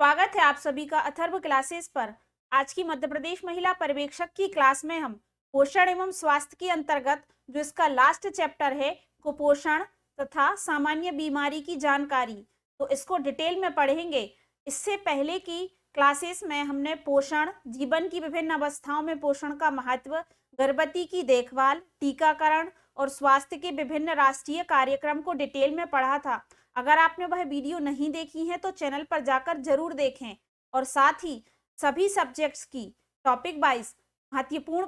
स्वागत है आप सभी का अथर्व क्लासेस पर। आज की मध्य प्रदेश महिला पर्यवेक्षक की क्लास में हम पोषण एवं स्वास्थ्य के अंतर्गत जो इसका लास्ट चैप्टर है कुपोषण तथा सामान्य बीमारी की जानकारी, तो इसको डिटेल में पढ़ेंगे। इससे पहले की क्लासेस में हमने पोषण, जीवन की विभिन्न अवस्थाओं में पोषण का महत्व, गर्भवती की देखभाल, टीकाकरण और स्वास्थ्य के विभिन्न राष्ट्रीय कार्यक्रम को डिटेल में पढ़ा था। अगर आपने वह वीडियो नहीं देखी है तो चैनल पर जाकर जरूर देखें और साथ ही सभी सब्जेक्ट्स की टॉपिक वाइज महत्वपूर्ण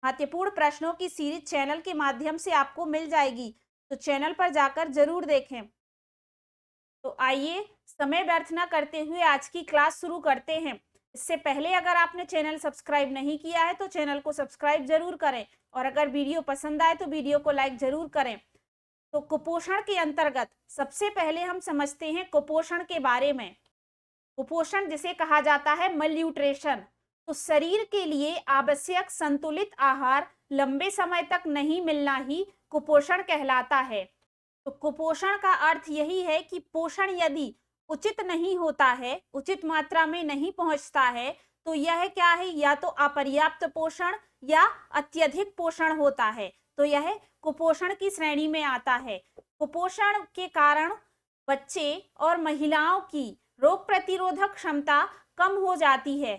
महत्वपूर्ण प्रश्नों की सीरीज चैनल के माध्यम से आपको मिल जाएगी, तो चैनल पर जाकर जरूर देखें। तो आइए समय व्यर्थ न करते हुए आज की क्लास शुरू करते हैं। इससे पहले अगर आपने चैनल सब्सक्राइब नहीं किया है तो चैनल को सब्सक्राइब जरूर करें और अगर वीडियो पसंद आए तो वीडियो को लाइक जरूर करें। तो कुपोषण के अंतर्गत सबसे पहले हम समझते हैं कुपोषण के बारे में। कुपोषण जिसे कहा जाता है मलन्यूट्रिशन, तो शरीर के लिए आवश्यक संतुलित आहार लंबे समय तक नहीं मिलना ही कुपोषण कहलाता है। तो कुपोषण का अर्थ यही है कि पोषण यदि उचित नहीं होता है, उचित मात्रा में नहीं पहुंचता है, तो यह क्या है, या तो अपर्याप्त पोषण या अत्यधिक पोषण होता है, तो यह कुपोषण की श्रेणी में आता है। कुपोषण के कारण बच्चे और महिलाओं की रोग प्रतिरोधक क्षमता कम हो जाती है,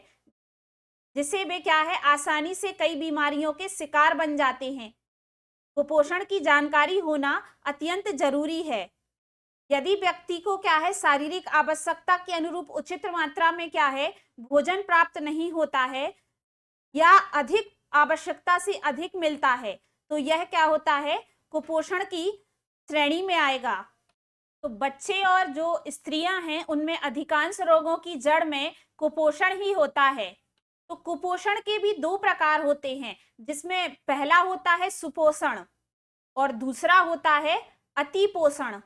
जिससे वे क्या है, आसानी से कई बीमारियों के शिकार बन जाते हैं। कुपोषण की जानकारी होना अत्यंत जरूरी है। यदि व्यक्ति को क्या है, शारीरिक आवश्यकता के अनुरूप उचित मात्रा में क्या है, भोजन प्राप्त नहीं होता है या अधिक आवश्यकता से अधिक मिलता है, तो यह क्या होता है, कुपोषण की श्रेणी में आएगा। तो बच्चे और जो स्त्रियां हैं उनमें अधिकांश रोगों की जड़ में कुपोषण ही होता है। तो कुपोषण के भी दो प्रकार होते हैं, जिसमें पहला होता है सुपोषण और दूसरा होता है अतिपोषण।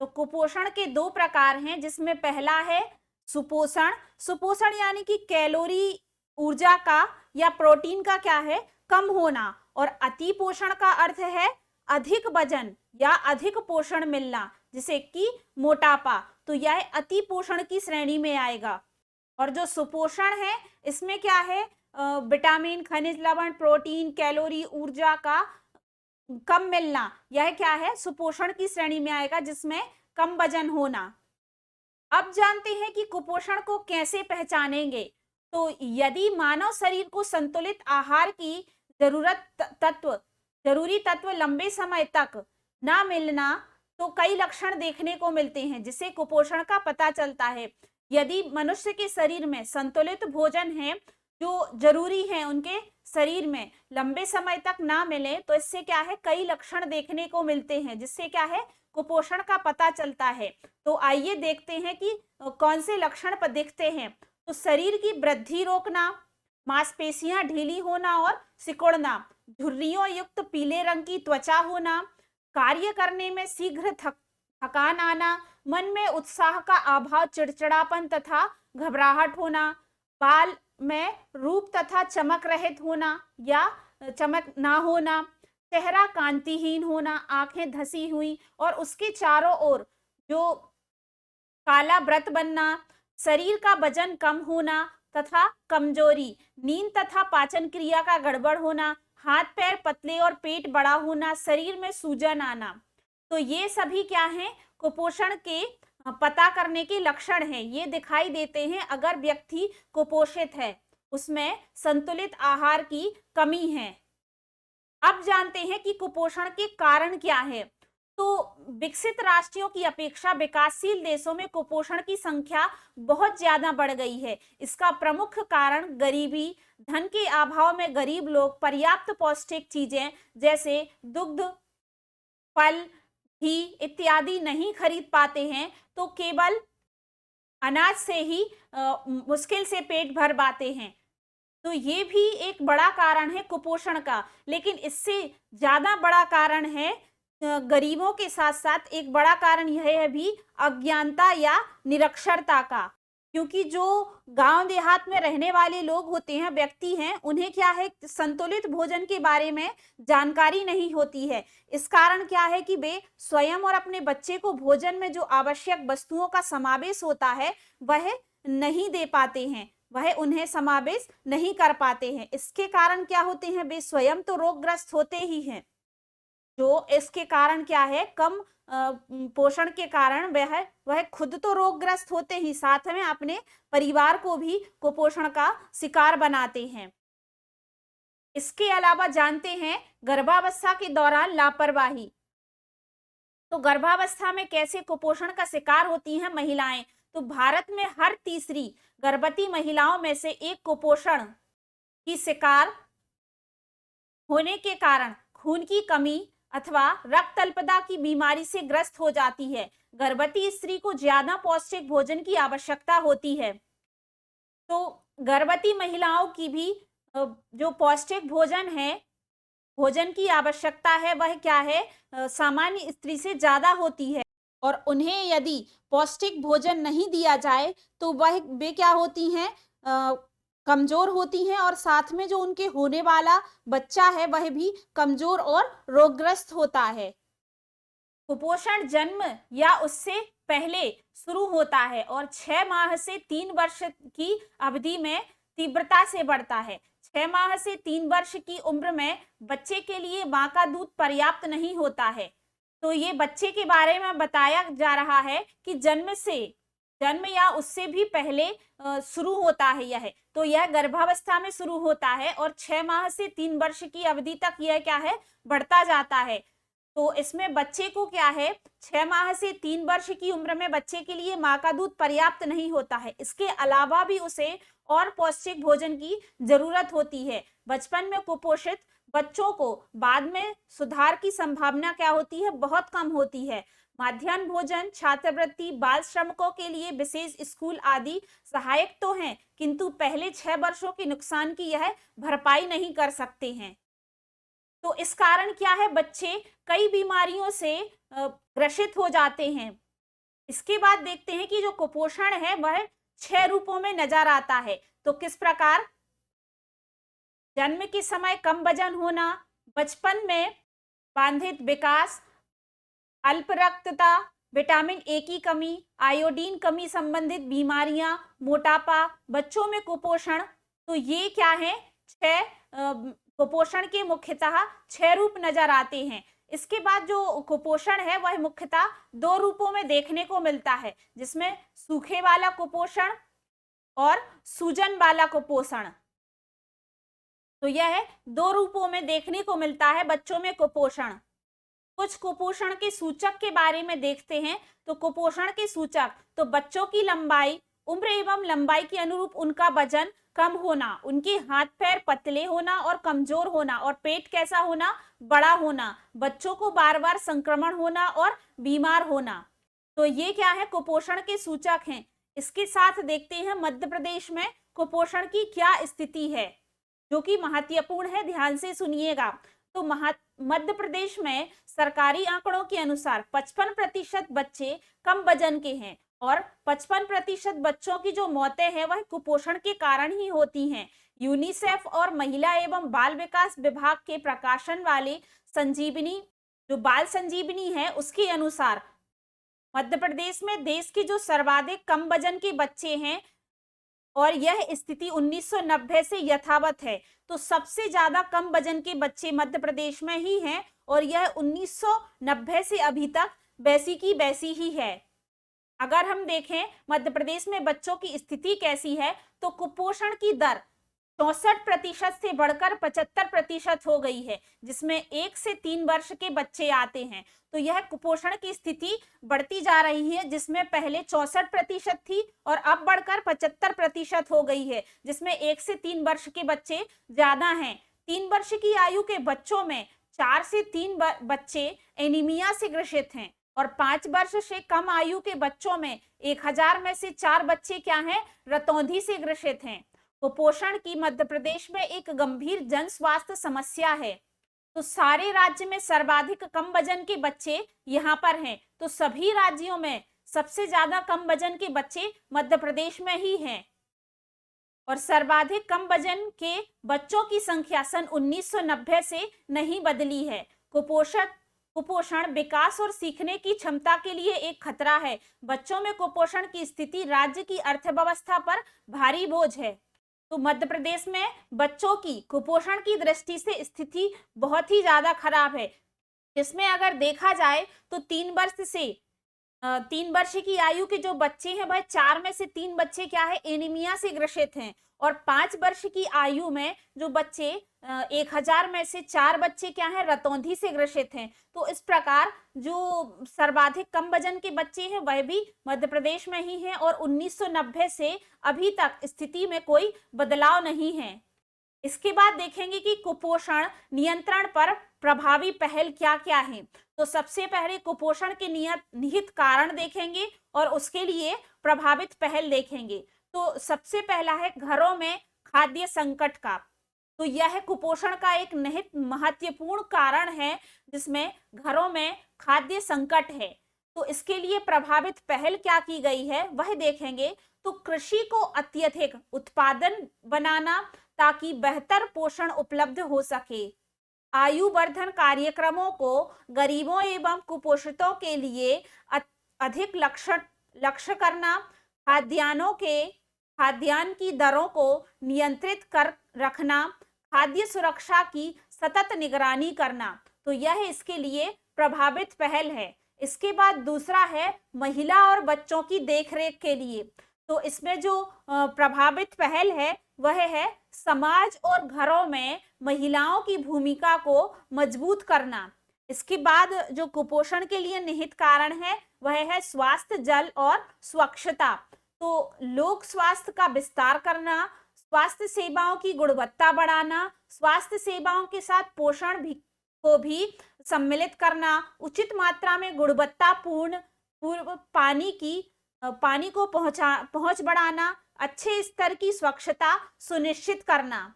तो कुपोषण के दो प्रकार हैं, जिसमें पहला है सुपोषण। सुपोषण यानी कि कैलोरी, ऊर्जा का या प्रोटीन का क्या है, कम होना, और अतिपोषण का अर्थ है अधिक वजन या अधिक पोषण मिलना, जिसे कि मोटापा। तो यह अतिपोषण की श्रेणी में आएगा। और जो सुपोषण है इसमें क्या है, विटामिन, खनिज लवण, प्रोटीन, कैलोरी, ऊर्जा का कम मिलना, यह क्या है, सुपोषण की श्रेणी में आएगा, जिसमें कम वजन होना। अब जानते हैं कि कुपोषण को कैसे पहचानेंगे। तो यदि मानव शरीर को संतुलित आहार की जरूरी तत्व लंबे समय तक ना मिलना, तो कई लक्षण देखने को मिलते हैं, जिससे कुपोषण का पता चलता है। यदि मनुष्य के शरीर में संतुलित भोजन है जो जरूरी है उनके शरीर में लंबे समय तक ना मिले, तो इससे क्या है, कई लक्षण देखने को मिलते हैं, जिससे क्या है, कुपोषण का पता चलता है। तो आइए देखते हैं कि कौन से लक्षण पर दिखते हैं। तो शरीर की वृद्धि रोकना, मांसपेशियां ढीली होना और सिकुड़ना, झुर्रियों युक्त पीले रंग की त्वचा होना, कार्य करने में शीघ्र थकान आना, मन में उत्साह का अभाव, चिड़चिड़ापन तथा घबराहट होना, बाल में रूप तथा चमक रहित होना या चमक ना होना, चेहरा कांतिहीन होना, आंखें धसी हुई और उसके चारों ओर जो काला व्रत बनना, शरीर का वजन कम होना तथा कमजोरी, नींद तथा पाचन क्रिया का गड़बड़ होना, हाथ पैर पतले और पेट बड़ा होना, शरीर में सूजन आना। तो ये सभी क्या हैं, कुपोषण के पता करने के लक्षण हैं। ये दिखाई देते हैं अगर व्यक्ति कुपोषित है, उसमें संतुलित आहार की कमी है। अब जानते हैं कि कुपोषण के कारण क्या है। तो विकसित राष्ट्रों की अपेक्षा विकासशील देशों में कुपोषण की संख्या बहुत ज्यादा बढ़ गई है। इसका प्रमुख कारण गरीबी, धन के अभाव में गरीब लोग पर्याप्त पौष्टिक चीजें जैसे दुग्ध, फल, घी इत्यादि नहीं खरीद पाते हैं, तो केवल अनाज से ही मुश्किल से पेट भर पाते हैं। तो ये भी एक बड़ा कारण है कुपोषण का। लेकिन इससे ज्यादा बड़ा कारण है, गरीबों के साथ साथ एक बड़ा कारण यह है भी अज्ञानता या निरक्षरता का, क्योंकि जो गांव देहात में रहने वाले लोग होते हैं, व्यक्ति हैं, उन्हें क्या है, संतुलित भोजन के बारे में जानकारी नहीं होती है। इस कारण क्या है कि वे स्वयं और अपने बच्चे को भोजन में जो आवश्यक वस्तुओं का समावेश होता है वह नहीं दे पाते हैं, वह उन्हें समावेश नहीं कर पाते हैं। इसके कारण क्या होते हैं, वे स्वयं तो रोगग्रस्त होते ही हैं, जो इसके कारण क्या है, कम पोषण के कारण वह खुद तो रोगग्रस्त होते ही, साथ में अपने परिवार को भी कुपोषण का शिकार बनाते हैं। इसके अलावा जानते हैं गर्भावस्था के दौरान लापरवाही। तो गर्भावस्था में कैसे कुपोषण का शिकार होती हैं महिलाएं? तो भारत में हर तीसरी गर्भवती महिलाओं में से एक कुपोषण की शिकार होने के कारण खून की कमी अथवा रक्त अल्पता की बीमारी से ग्रस्त हो जाती है। गर्भवती स्त्री को ज्यादा पौष्टिक भोजन की आवश्यकता होती है। तो गर्भवती महिलाओं की भी जो पौष्टिक भोजन है, भोजन की आवश्यकता है, वह क्या है, सामान्य स्त्री से ज्यादा होती है। और उन्हें यदि पौष्टिक भोजन नहीं दिया जाए तो वे क्या होती हैं, कमजोर होती हैं, और साथ में जो उनके होने वाला बच्चा है वह भी कमजोर और रोगग्रस्त होता है। कुपोषण जन्म या उससे पहले शुरू होता है और 6 माह से 3 वर्ष की अवधि में तीव्रता से बढ़ता है। 6 माह से 3 वर्ष की उम्र में बच्चे के लिए मां का दूध पर्याप्त नहीं होता है। तो ये बच्चे के बारे में बताया जा रहा है कि जन्म या उससे भी पहले शुरू होता है यह। तो यह गर्भावस्था में शुरू होता है और 6 माह से 3 वर्ष की अवधि तक यह क्या है, बढ़ता जाता है। तो इसमें बच्चे को क्या है, 6 माह से 3 वर्ष की उम्र में बच्चे के लिए मां का दूध पर्याप्त नहीं होता है। इसके अलावा भी उसे और पौष्टिक भोजन की जरूरत होती है। बचपन में कुपोषित बच्चों को बाद में सुधार की संभावना क्या होती है, बहुत कम होती है। मध्याह्न भोजन, छात्रवृत्ति, बाल श्रमिकों के लिए विशेष स्कूल आदि सहायक तो हैं, किंतु पहले 6 वर्षों के नुकसान की यह भरपाई नहीं कर सकते हैं। तो इस कारण क्या है, बच्चे कई बीमारियों से ग्रसित हो जाते हैं। इसके बाद देखते हैं कि जो कुपोषण है वह 6 रूपों में नजर आता है। तो किस प्रकार, जन्म के समय कम वजन होना, बचपन में बाधित विकास, अल्प रक्तता, विटामिन ए की कमी, आयोडीन कमी संबंधित बीमारियां, मोटापा, बच्चों में कुपोषण। तो ये क्या है, 6 कुपोषण के मुख्यतः 6 रूप नजर आते हैं। इसके बाद जो कुपोषण है वह मुख्यतः 2 रूपों में देखने को मिलता है, जिसमें सूखे वाला कुपोषण और सूजन वाला कुपोषण। तो यह 2 रूपों में देखने को मिलता है बच्चों में कुपोषण। कुछ कुपोषण के सूचक के बारे में देखते हैं। तो कुपोषण के सूचक, तो बच्चों की लंबाई, उम्र एवं लंबाई के अनुरूप उनका वजन कम होना, उनके हाथ पैर पतले होना और कमजोर होना, और पेट कैसा होना, बड़ा होना, बच्चों को बार बार संक्रमण होना और बीमार होना। तो ये क्या है, कुपोषण के सूचक हैं। इसके साथ देखते हैं मध्य प्रदेश में कुपोषण की क्या स्थिति है, जो कि महत्वपूर्ण है, ध्यान से सुनिएगा। तो मध्य प्रदेश में सरकारी आंकड़ों के अनुसार 55% बच्चे कम वजन के हैं और 55% बच्चों की जो मौतें हैं वह कुपोषण के कारण ही होती हैं। यूनिसेफ और महिला एवं बाल विकास विभाग के प्रकाशन वाले संजीवनी, जो बाल संजीवनी है, उसके अनुसार मध्य प्रदेश में देश के जो सर्वाधिक कम वजन के बच्चे हैं और यह स्थिति 1990 से यथावत है। तो सबसे ज्यादा कम वजन के बच्चे मध्य प्रदेश में ही हैं और यह 1990 से अभी तक वैसी की वैसी ही है। अगर हम देखें मध्य प्रदेश में बच्चों की स्थिति कैसी है, तो कुपोषण की दर 64% से बढ़कर 75% हो गई है, जिसमें 1 से 3 वर्ष के बच्चे आते हैं। तो यह कुपोषण की स्थिति बढ़ती जा रही है, जिसमें पहले 64% थी और अब बढ़कर 75% हो गई है, जिसमें 1 से 3 वर्ष के बच्चे ज्यादा हैं। 3 वर्ष की आयु के बच्चों में 4 से 3 बच्चे एनीमिया से ग्रसित हैं और 5 वर्ष से कम आयु के बच्चों में 1000 में से 4 बच्चे क्या हैं, रतौंधी से ग्रसित हैं। कुपोषण की मध्य प्रदेश में एक गंभीर जन स्वास्थ्य समस्या है। तो सारे राज्य में सर्वाधिक कम वजन के बच्चे यहाँ पर हैं। तो सभी राज्यों में सबसे ज्यादा कम वजन के बच्चे मध्य प्रदेश में ही हैं और सर्वाधिक कम वजन के बच्चों की संख्या सन 1990 से नहीं बदली है। कुपोषण विकास और सीखने की क्षमता के लिए एक खतरा है। बच्चों में कुपोषण की स्थिति राज्य की अर्थव्यवस्था पर भारी बोझ है। तो मध्य प्रदेश में बच्चों की कुपोषण की दृष्टि से स्थिति बहुत ही ज्यादा खराब है। इसमें अगर देखा जाए तो 3 वर्ष की आयु के जो बच्चे हैं वह 4 में से 3 बच्चे क्या है, एनीमिया से ग्रसित हैं और 5 वर्ष की आयु में जो बच्चे 1000 में से 4 बच्चे क्या हैं, रतौंधी से ग्रसित हैं। तो इस प्रकार जो सर्वाधिक कम वजन के बच्चे हैं वह भी मध्य प्रदेश में ही हैं और 1990 से अभी तक स्थिति में कोई बदलाव नहीं है। इसके बाद देखेंगे कि कुपोषण नियंत्रण पर प्रभावी पहल क्या क्या है। तो सबसे पहले कुपोषण के निहित कारण देखेंगे और उसके लिए प्रभावित पहल देखेंगे। तो सबसे पहला है घरों में खाद्य संकट का। तो यह कुपोषण का एक निहित महत्वपूर्ण कारण है जिसमें घरों में खाद्य संकट है। तो इसके लिए प्रभावित पहल क्या की गई है वह देखेंगे। तो कृषि को अत्यधिक उत्पादन बनाना ताकि बेहतर पोषण उपलब्ध हो सके, आयु वर्धन कार्यक्रमों को गरीबों एवं कुपोषितों के लिए अधिक लक्ष्य करना, खाद्यान्न की दरों को नियंत्रित कर रखना, खाद्य सुरक्षा की सतत निगरानी करना। तो यह इसके लिए प्रभावित पहल है। इसके बाद दूसरा है महिला और बच्चों की देखरेख के लिए। तो इसमें जो प्रभावित पहल है वह है समाज और घरों में महिलाओं की भूमिका को मजबूत करना। इसके बाद जो कुपोषण के लिए निहित कारण है वह है स्वास्थ्य, जल और स्वच्छता। तो लोक स्वास्थ्य का विस्तार करना, स्वास्थ्य सेवाओं की गुणवत्ता बढ़ाना, स्वास्थ्य सेवाओं के साथ पोषण को भी सम्मिलित करना, उचित मात्रा में गुणवत्तापूर्ण पानी को पहुंच बढ़ाना, अच्छे स्तर की स्वच्छता सुनिश्चित करना।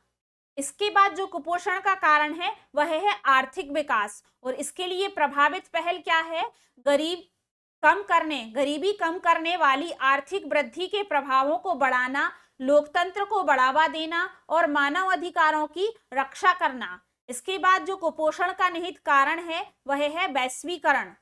इसके बाद जो कुपोषण का कारण है वह है आर्थिक विकास और इसके लिए प्रभावित पहल क्या है, गरीबी कम करने वाली आर्थिक वृद्धि के प्रभावों को बढ़ाना, लोकतंत्र को बढ़ावा देना और मानव अधिकारों की रक्षा करना। इसके बाद जो कुपोषण का निहित कारण है वह है वैश्वीकरण।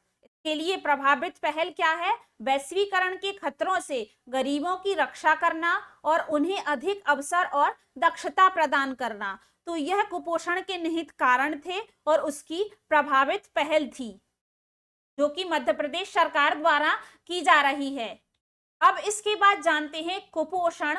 के लिए प्रभावित पहल क्या है, वैश्वीकरण के खतरों से गरीबों की रक्षा करना और उन्हें अधिक अवसर और दक्षता प्रदान करना। तो यह कुपोषण के निहित कारण थे और उसकी प्रभावित पहल थी जो कि मध्य प्रदेश सरकार द्वारा की जा रही है। अब इसके बाद जानते हैं कुपोषण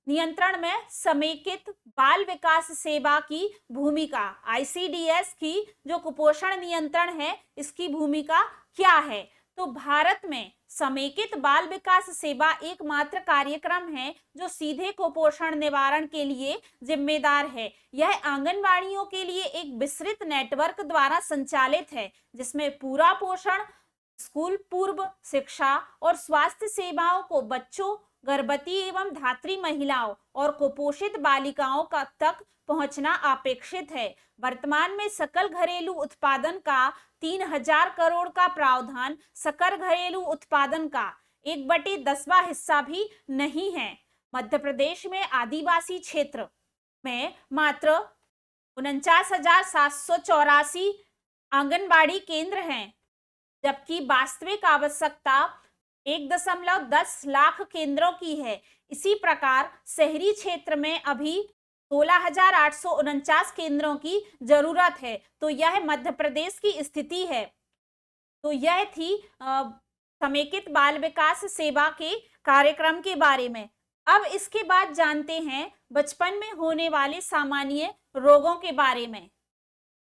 नियंत्रण में समेकित बाल विकास सेवा की भूमिका। आईसीडीएस की जो कुपोषण नियंत्रण है इसकी भूमिका क्या है। तो भारत में समेकित बाल विकास सेवा एकमात्र कार्यक्रम है जो सीधे कुपोषण निवारण के लिए जिम्मेदार है। यह आंगनबाड़ियों के लिए एक विस्तृत नेटवर्क द्वारा संचालित है जिसमें पूरा पोषण, स्कूल पूर्व शिक्षा और स्वास्थ्य सेवाओं को बच्चों, गर्भवती एवं धात्री महिलाओं और कुपोषित बालिकाओं का तक पहुंचना अपेक्षित है। वर्तमान में सकल घरेलू उत्पादन का 3000 करोड़ का प्रावधान सकल घरेलू उत्पादन का 1/10वां हिस्सा भी नहीं है। मध्य प्रदेश में आदिवासी क्षेत्र में मात्र 49,784 आंगनबाड़ी केंद्र हैं, जबकि वास्तविक आवश्यकता 1.10 लाख केंद्रों की है। इसी प्रकार शहरी क्षेत्र में अभी 16,849 केंद्रों की जरूरत है। तो यह मध्य प्रदेश की स्थिति है। तो यह थी समेकित बाल विकास सेवा के कार्यक्रम के बारे में। अब इसके बाद जानते हैं बचपन में होने वाले सामान्य रोगों के बारे में।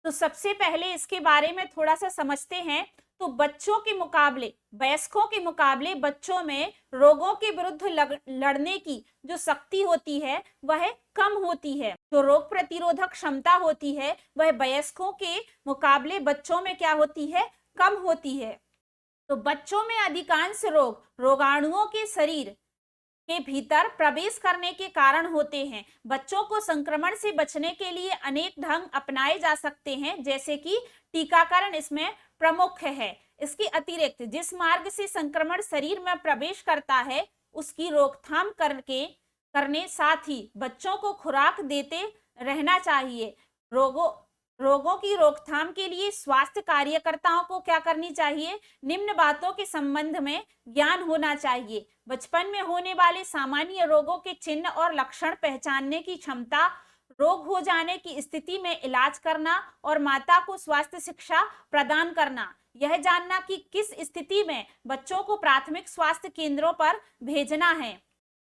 तो सबसे पहले इसके बारे में थोड़ा सा समझते हैं। तो बच्चों के मुकाबले, वयस्कों के मुकाबले बच्चों में रोगों के विरुद्ध लड़ने की जो शक्ति होती है वह कम होती है। जो रोग प्रतिरोधक क्षमता होती है वह वयस्कों के मुकाबले बच्चों में क्या होती है, कम होती है। तो बच्चों में अधिकांश रोग रोगाणुओं के शरीर के भीतर प्रवेश करने के कारण होते हैं। बच्चों को संक्रमण से बचने के लिए अनेक ढंग अपनाए जा सकते हैं, जैसे कि टीकाकरण इसमें प्रमुख है। इसके अतिरिक्त जिस मार्ग से संक्रमण शरीर में प्रवेश करता है उसकी रोकथाम करने साथ ही बच्चों को खुराक देते रहना चाहिए। रोगों की रोकथाम के लिए स्वास्थ्य कार्यकर्ताओं को क्या करनी चाहिए? निम्न बातों के संबंध में ज्ञान होना चाहिए। बचपन में होने वाले सामान्य रोगों के चिन्ह और लक्षण पहचानने की क्षमता, रोग हो जाने की स्थिति में इलाज करना और माता को स्वास्थ्य शिक्षा प्रदान करना, यह जानना कि किस स्थिति में बच्चों को प्राथमिक स्वास्थ्य केंद्रों पर भेजना है।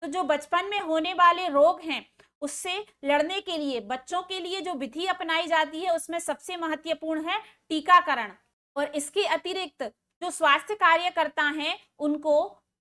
तो जो बचपन में होने वाले रोग हैं उससे लड़ने के लिए बच्चों के लिए जो विधि अपनाई जाती है उसमें सबसे महत्वपूर्ण है टीकाकरण। और इसके अतिरिक्त जो स्वास्थ्य कार्यकर्ता हैं उनको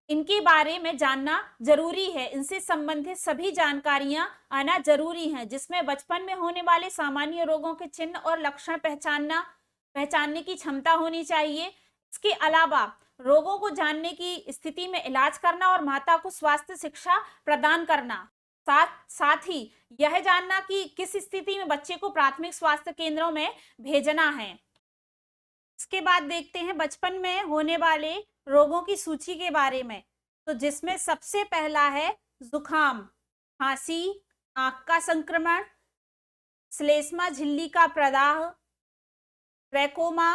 इनके बारे में जानना जरूरी है, इनसे संबंधित सभी जानकारियां आना जरूरी है, जिसमें बचपन में होने वाले सामान्य रोगों के चिन्ह और लक्षण पहचानने की क्षमता होनी चाहिए। इसके अलावा रोगों को जानने की स्थिति में इलाज करना और माता को स्वास्थ्य शिक्षा प्रदान करना, साथ ही यह जानना कि किस स्थिति में बच्चे को प्राथमिक स्वास्थ्य केंद्रों में भेजना है। इसके बाद देखते हैं बचपन में होने वाले रोगों की सूची के बारे में। तो जिसमें सबसे पहला है जुखाम, खांसी, आंख का संक्रमण, श्लेष्मा झिल्ली का प्रदाह, ट्रैकोमा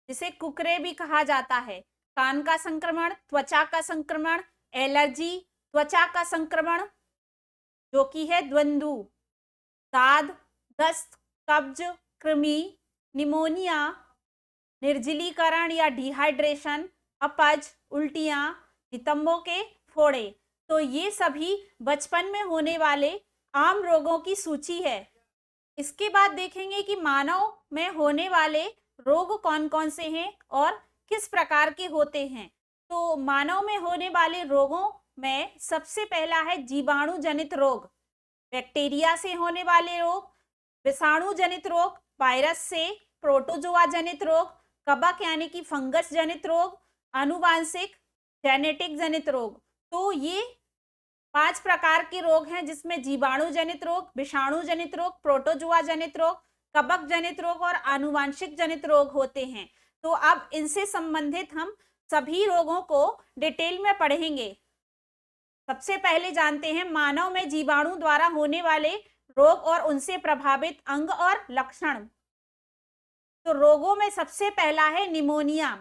जिसे कुकरे भी कहा जाता है, कान का संक्रमण, त्वचा का संक्रमण, एलर्जी, त्वचा का संक्रमण जो कि है द्वंद्व, दाद, दस्त, कब्ज, कृमि, निमोनिया, निर्जलीकरण या डिहाइड्रेशन, अपच, उल्टियां, नितंबों के फोड़े। तो ये सभी बचपन में होने वाले आम रोगों की सूची है। इसके बाद देखेंगे कि मानव में होने वाले रोग कौन कौन से हैं और किस प्रकार के होते हैं। तो मानव में होने वाले रोगों में सबसे पहला है जीवाणु जनित रोग, बैक्टीरिया से होने वाले रोग, विषाणु जनित रोग, वायरस से, प्रोटोजोआ जनित रोग, कवक यानी कि फंगस जनित रोग, आनुवांशिक जेनेटिक जनित रोग। तो ये 5 प्रकार के रोग हैं जिसमें जीवाणु जनित रोग, विषाणु जनित रोग, प्रोटोजोआ जनित रोग, कवक जनित रोग और आनुवांशिक जनित रोग होते हैं। तो अब इनसे संबंधित हम सभी रोगों को डिटेल में पढ़ेंगे। सबसे पहले जानते हैं मानव में जीवाणु द्वारा होने वाले रोग और उनसे प्रभावित अंग और लक्षण। तो रोगों में सबसे पहला है निमोनिया,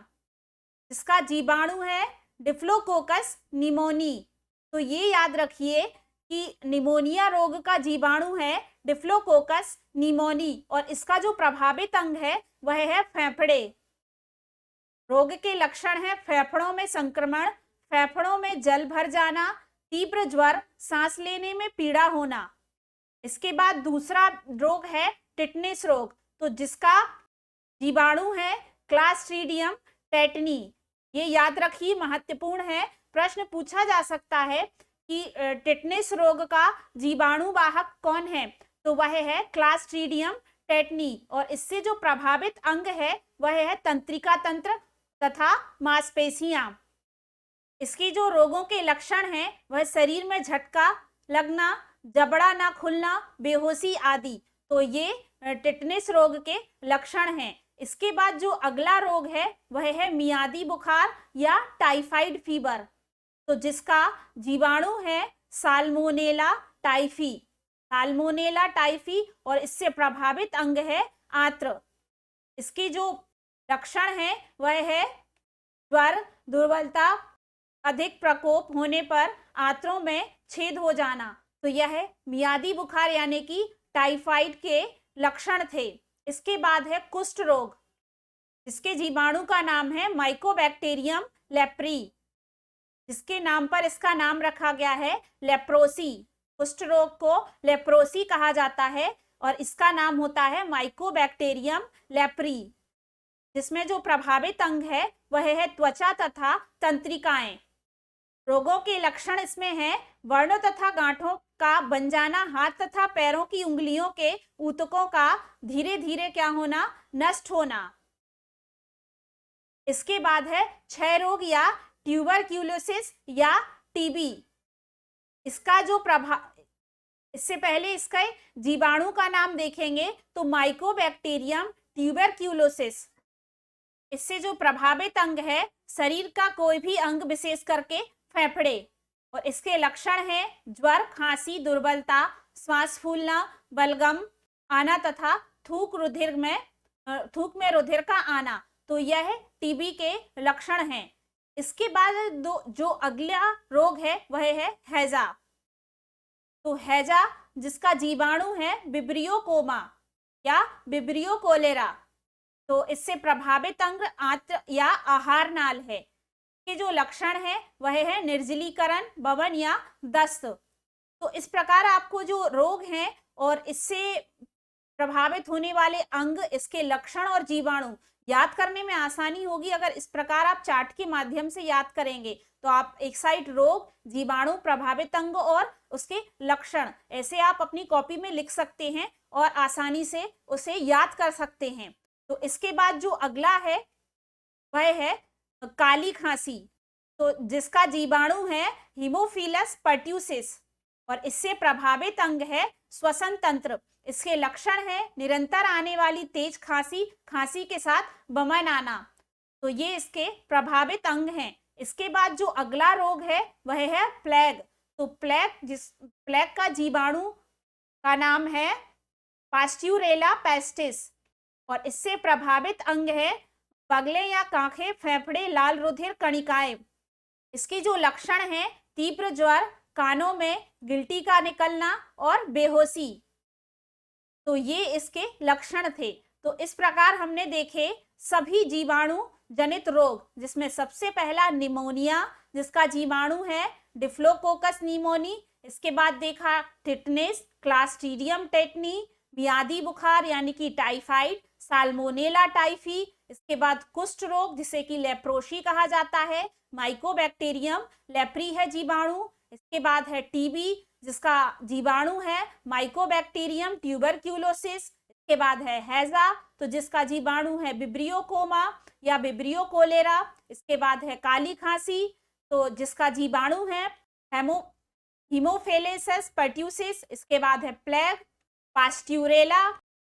जिसका जीवाणु है डिफ्लोकोकस निमोनी। तो ये याद रखिए कि निमोनिया रोग का जीवाणु है डिफ्लोकोकस निमोनी और इसका जो प्रभावित अंग है वह है फेफड़े। रोग के लक्षण है फेफड़ों में संक्रमण, फेफड़ों में जल भर जाना, तीव्र ज्वर, सांस लेने में पीड़ा होना। इसके बाद दूसरा रोग है टिटनेस रोग, तो जिसका जीवाणु है क्लास्ट्रीडियम टेटनी। ये याद रखिए, महत्वपूर्ण है, प्रश्न पूछा जा सकता है कि टिटनेस रोग का जीवाणु वाहक कौन है, तो वह है क्लास्ट्रीडियम टेटनी और इससे जो प्रभावित अंग है वह है तंत्रिका तंत्र तथा मांसपेशियां। इसकी जो रोगों के लक्षण हैं वह शरीर में झटका लगना, जबड़ा ना खुलना, बेहोशी आदि। तो ये टिटनेस रोग के लक्षण हैं। इसके बाद जो अगला रोग है वह है मियादी बुखार या टाइफाइड फीवर, तो जिसका जीवाणु है साल्मोनेला टाइफी, साल्मोनेला टाइफी और इससे प्रभावित अंग है आंत्र। इसकी जो लक्षण है वह है ज्वर, दुर्बलता, अधिक प्रकोप होने पर आंत्रों में छेद हो जाना। तो यह मियादी बुखार यानी कि टाइफाइड के लक्षण थे। इसके बाद है कुष्ठ रोग, जिसके जीवाणु का नाम है माइकोबैक्टीरियम लेप्री, जिसके नाम पर इसका नाम रखा गया है लेप्रोसी। कुष्ठ रोग को लेप्रोसी कहा जाता है और इसका नाम होता है माइकोबैक्टीरियम लेप्री, जिसमें जो प्रभावित अंग है वह है त्वचा तथा तंत्रिकाएं। रोगों के लक्षण इसमें है व्रणों तथा गांठों का बन जाना, हाथ तथा पैरों की उंगलियों के ऊतकों का धीरे धीरे क्या होना, नष्ट होना। इसके बाद है क्षय रोग या ट्यूबरक्यूलोसिस या टीबी। इसका जो इससे पहले इसके जीवाणु का नाम देखेंगे तो माइकोबैक्टीरियम ट्यूबरक्यूलोसिस। इससे जो प्रभावित अंग है शरीर का कोई भी अंग, विशेष करके फेफड़े। और इसके लक्षण हैं ज्वर, खांसी, दुर्बलता, श्वास फूलना, बलगम आना तथा थूक में रुधिर का आना। तो यह टीबी के लक्षण हैं। इसके बाद जो अगला रोग है वह है हैजा। तो हैजा जिसका जीवाणु है विब्रियो कोमा या विब्रियो कोलेरा। तो इससे प्रभावित अंग आंत्र या आहार नाल है। के जो लक्षण है वह है निर्जलीकरण, बवन या दस्त। तो इस प्रकार आपको जो रोग हैं और इससे प्रभावित होने वाले अंग, इसके लक्षण और जीवाणु याद करने में आसानी होगी अगर इस प्रकार आप चार्ट के माध्यम से याद करेंगे। तो आप एक साइड रोग, जीवाणु, प्रभावित अंग और उसके लक्षण ऐसे आप अपनी कॉपी में लिख सकते हैं और आसानी से उसे याद कर सकते हैं। तो इसके बाद जो अगला है वह है काली खांसी। तो जिसका जीवाणु है हीमोफिलस पर्ट्यूसिस और इससे प्रभावित अंग है श्वसन तंत्र। इसके लक्षण है निरंतर आने वाली तेज खांसी, खांसी के साथ बमन आना। तो ये इसके प्रभावित अंग हैं। इसके बाद जो अगला रोग है वह है प्लेग। तो प्लेग का जीवाणु का नाम है पास्ट्यूरेला पेस्टिस और इससे प्रभावित अंग है बगले या कांखे, फेफड़े, लाल रुधिर कणिकाएं। इसके जो लक्षण हैं तीव्र ज्वर, कानों में गिल्टी का निकलना और बेहोशी। तो ये इसके लक्षण थे। तो इस प्रकार हमने देखे सभी जीवाणु जनित रोग, जिसमें सबसे पहला निमोनिया जिसका जीवाणु है डिफ्लोकोकस निमोनी। इसके बाद देखा टिटनेस, क्लास्ट्रीडियम टेटनी, मियादी बुखार यानी कि टाइफाइड, साल्मोनेला टाइफी। इसके बाद कुष्ठ रोग जिसे कि लेप्रोसी कहा जाता है, माइकोबैक्टीरियम लेप्री है जीवाणु। इसके बाद है टीबी जिसका जीवाणु है माइकोबैक्टीरियम ट्यूबरक्यूलोसिस। इसके बाद है हैजा तो जिसका जीवाणु है विब्रियो कोमा या विब्रियो कोलेरा। इसके बाद है काली खांसी तो जिसका जीवाणु है हीमोफिलस पर्ट्यूसिस। इसके बाद है प्लेग, पास्ट्यूरेला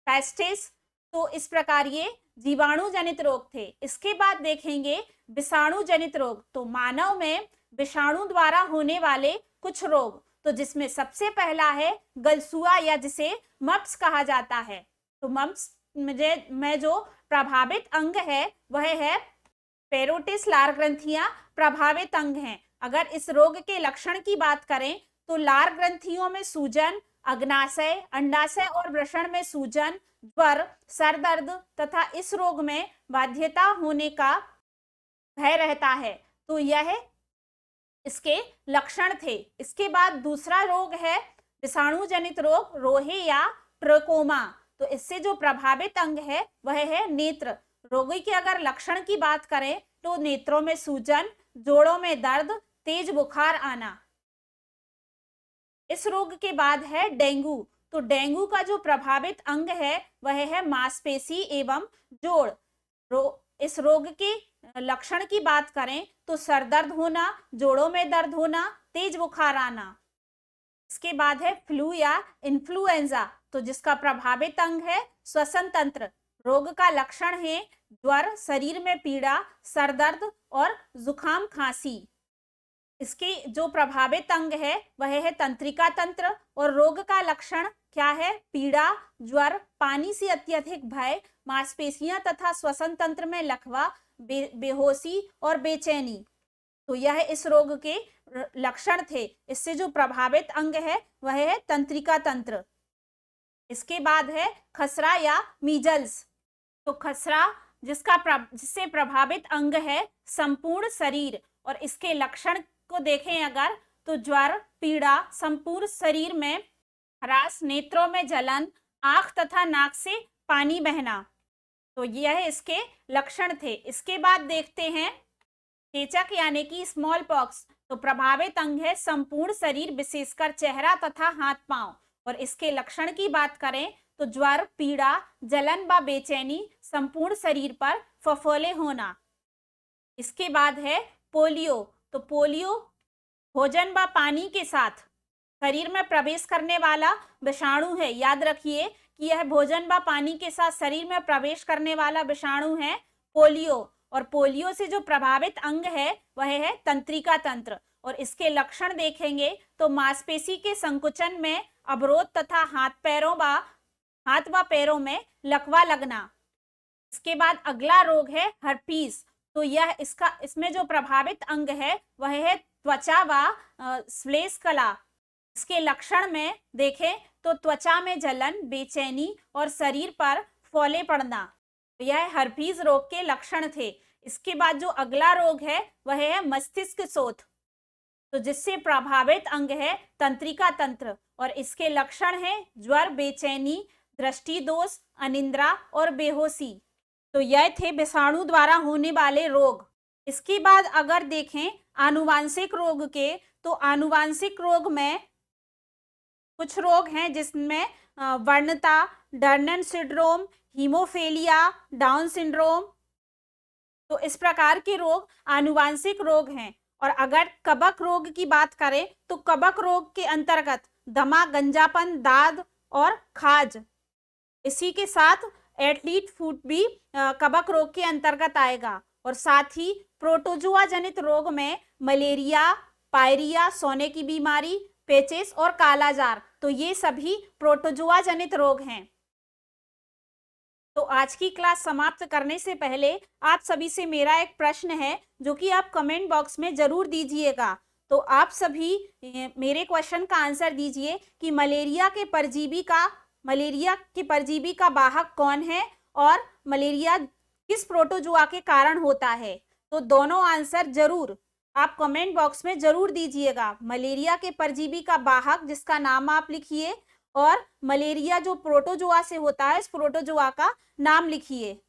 पेस्टिस। तो इस प्रकार ये जीवाणु जनित रोग थे। इसके बाद देखेंगे विषाणु जनित रोग। तो मानव में विषाणु द्वारा होने वाले कुछ रोग, तो जिसमें सबसे पहला है गलसुआ या जिसे मप्स कहा जाता है। तो मप्स में जो प्रभावित अंग है वह है पेरोटिस लार ग्रंथियां प्रभावित अंग हैं। अगर इस रोग के लक्षण की बात करें तो लार ग्रंथियों में सूजन, अग्नाशय, अंडाशय और वृषण में सूजन, ज्वर, सर दर्द तथा इस रोग में बाध्यता होने का भय रहता है। तो यह इसके लक्षण थे। इसके बाद दूसरा रोग है विषाणु जनित रोग रोहे या ट्रकोमा। तो इससे जो प्रभावित अंग है वह है नेत्र। रोगी के अगर लक्षण की बात करें तो नेत्रों में सूजन, जोड़ों में दर्द, तेज बुखार आना। इस रोग के बाद है डेंगू। तो डेंगू का जो प्रभावित अंग है वह है मांसपेशी एवं जोड़। इस रोग के लक्षण की बात करें तो सर दर्द होना, जोड़ों में दर्द होना, तेज बुखार आना। इसके बाद है फ्लू या इन्फ्लुएंजा। तो जिसका प्रभावित अंग है श्वसन तंत्र। रोग का लक्षण है ज्वर, शरीर में पीड़ा, सर दर्द और जुकाम, खांसी। इसके जो प्रभावित अंग है वह है तंत्रिका तंत्र और रोग का लक्षण क्या है पीड़ा, ज्वर, पानी से अत्यधिक भय, मांसपेशियां तथा श्वसन तंत्र में लकवा, बेहोशी और बेचैनी। तो यह इस रोग के लक्षण थे। इससे जो प्रभावित अंग है वह है तंत्रिका तंत्र। इसके बाद है खसरा या मीजल्स। तो खसरा जिससे प्रभावित अंग है संपूर्ण शरीर और इसके लक्षण को देखें अगर तो ज्वर, पीड़ा, संपूर्ण शरीर में हरास, नेत्रों में जलन, आंख तथा नाक से पानी बहना। तो यह इसके लक्षण थे। इसके बाद देखते हैं चेचक यानी कि स्मॉल पॉक्स। तो प्रभावित अंग है संपूर्ण शरीर विशेषकर चेहरा तथा हाथ पांव और इसके लक्षण की बात करें तो ज्वर, पीड़ा, जलन व बेचैनी, संपूर्ण शरीर पर फफोले होना। इसके बाद है पोलियो। तो पोलियो भोजन व पानी के साथ शरीर में प्रवेश करने वाला विषाणु है। याद रखिए कि यह भोजन व पानी के साथ शरीर में प्रवेश करने वाला विषाणु है पोलियो, और पोलियो से जो प्रभावित अंग है वह है तंत्रिका तंत्र, और इसके लक्षण देखेंगे तो मांसपेशी के संकुचन में अवरोध तथा हाथ व पैरों में लकवा लगना। इसके बाद अगला रोग है हर्पीस। तो यह इसमें जो प्रभावित अंग है वह है त्वचा व श्लेष कला। इसके लक्षण में देखें तो त्वचा में जलन, बेचैनी और शरीर पर फोले पड़ना। यह हर्पीस रोग के लक्षण थे। इसके बाद जो अगला रोग है वह है मस्तिष्क शोथ, तो जिससे प्रभावित अंग है तंत्रिका तंत्र, और इसके लक्षण है ज्वर, बेचैनी, दृष्टि दोष, अनिद्रा और बेहोशी। तो यह थे विषाणु द्वारा होने वाले रोग। इसके बाद अगर देखें आनुवांशिक रोग के, तो आनुवांशिक रोग में कुछ रोग हैं जिसमें वर्णता, डर्नन सिंड्रोम, हीमोफेलिया, डाउन सिंड्रोम। तो इस प्रकार के रोग आनुवांशिक रोग हैं। और अगर कबक रोग की बात करें तो कबक रोग के अंतर्गत दमा, गंजापन, दाद और खाज, इसी के साथ एथलीट फुट भी कबक रोग के अंतर्गत आएगा। और साथ ही प्रोटोजुआ जनित रोग में मलेरिया, पायरिया, सोने की बीमारी, पेचिस और कालाजार, तो ये सभी प्रोटोजुआ जनित रोग हैं। तो आज की क्लास समाप्त करने से पहले आप सभी से मेरा एक प्रश्न है जो कि आप कमेंट बॉक्स में जरूर दीजिएगा। तो आप सभी मेरे क्वेश्चन का आंसर दीजिए कि मलेरिया के परजीवी का वाहक कौन है और मलेरिया किस प्रोटोजुआ के कारण होता है। तो दोनों आंसर जरूर आप कमेंट बॉक्स में जरूर दीजिएगा। मलेरिया के परजीवी का वाहक जिसका नाम आप लिखिए, और मलेरिया जो प्रोटोजुआ से होता है इस प्रोटोजुआ का नाम लिखिए।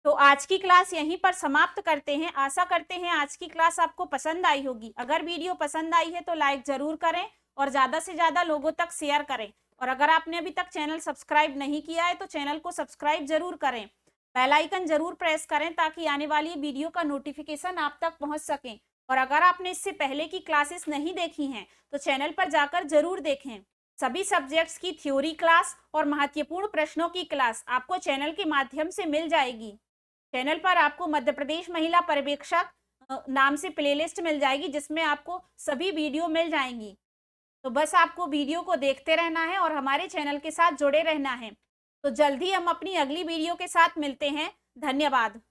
तो आज की क्लास यहीं पर समाप्त करते हैं। आशा करते हैं आज की क्लास आपको पसंद आई होगी। अगर वीडियो पसंद आई है तो लाइक जरूर करें और ज़्यादा से ज़्यादा लोगों तक शेयर करें। और अगर आपने अभी तक चैनल सब्सक्राइब नहीं किया है तो चैनल को सब्सक्राइब जरूर करें, बेल आइकन जरूर प्रेस करें ताकि आने वाली वीडियो का नोटिफिकेशन आप तक पहुंच सके। और अगर आपने इससे पहले की क्लासेस नहीं देखी हैं तो चैनल पर जाकर जरूर देखें। सभी सब्जेक्ट्स की थ्योरी क्लास और महत्वपूर्ण प्रश्नों की क्लास आपको चैनल के माध्यम से मिल जाएगी। चैनल पर आपको मध्य प्रदेश महिला पर्यवेक्षक नाम से प्लेलिस्ट मिल जाएगी जिसमें आपको सभी वीडियो मिल जाएंगी। तो बस आपको वीडियो को देखते रहना है और हमारे चैनल के साथ जुड़े रहना है। तो जल्दी हम अपनी अगली वीडियो के साथ मिलते हैं। धन्यवाद।